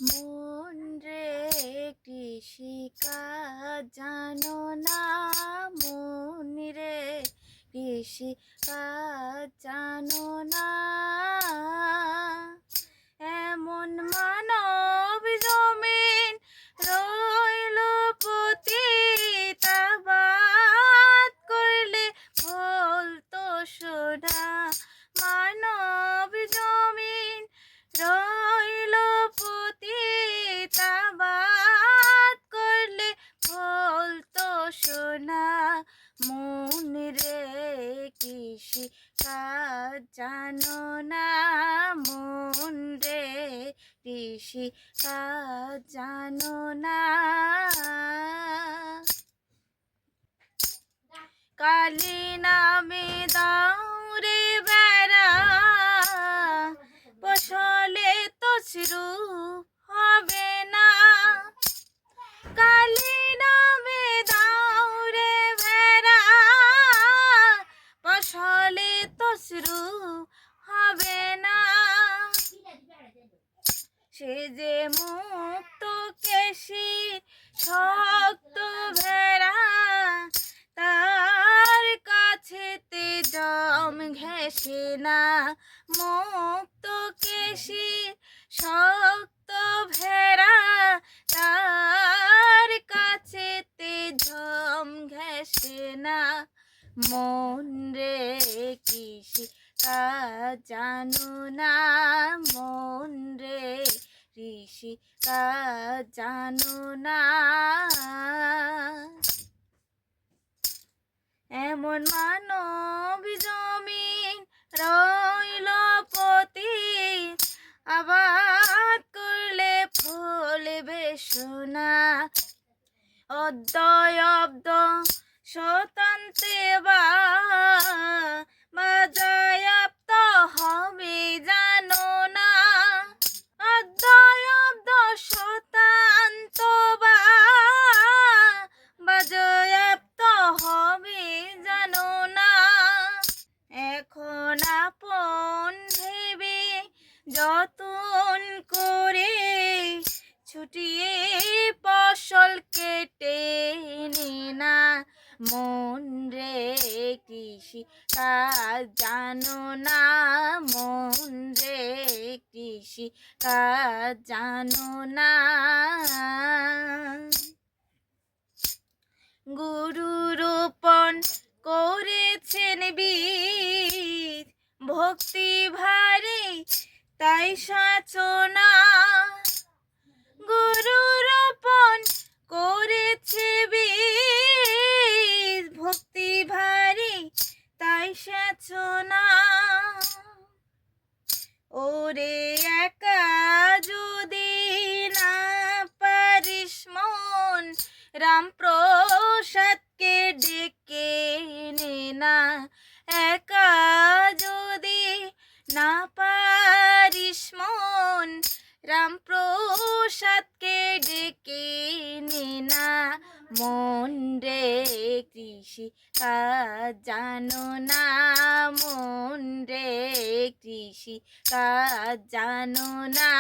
মন রে কৃষিকাজ জানো না, মন রে কৃষিকাজ জানো না। এমন মানব জমিন রইল পতিত, আবাদ করলে ফলতো সোনা। মানব জমিন রইল পতিত, আবাদ করলে ফলতো সোনা। মন রে কৃষিকাজ জানো না, মন রে কৃষিকাজ জানো না। কালী নামে দাও রে বেড়া, ফসলে তো শুরু হবে না। কালী নামে দাও রে বেড়া, ফসলে তো শুরু হবে না। সে যে মুক্ত কেশি শক্ত ভেড়া, তার কাছেতে জম ঘেঁষে না। মুক্ত কেশি শক্ত ভেড়া, তার কাছেতে জম ঘেঁষে না। মন রে কৃষিকাজ জানো না, মন রে কৃষিকাজ জানো না। এমন মানব জমিন রইল পতিত, আবাদ করলে ফলবে সোনা। অদ্বয়ব্দ শতান্তে বাজায়াপ্ত হবে জানো না। অদ্বয়ব্দ শতান্ত বাজায়াপ্ত হবে জানো না। এখন আপন ভেবে যতন করে ছুটিয়ে ফসল কেটে নে না। মন রে কৃষিকাজ জানো না, মন রে কৃষিকাজ জানো না। গুরু রোপণ করেছেন বীজ, ভক্তি ভারে তাই সাচনা। গুরু রোপণ করেছে বীজ, ভক্তি ভারে তাই সাচনা। ওরে একা যদি না পারিস মন, রামপ্রসাদকে ডেকে নে না। একা যদি না পারিস মন, রামপ্রসাদকে ডেকে নে না। মন রে কৃষিকাজ জানো না, মন রে কৃষিকাজ জানো না।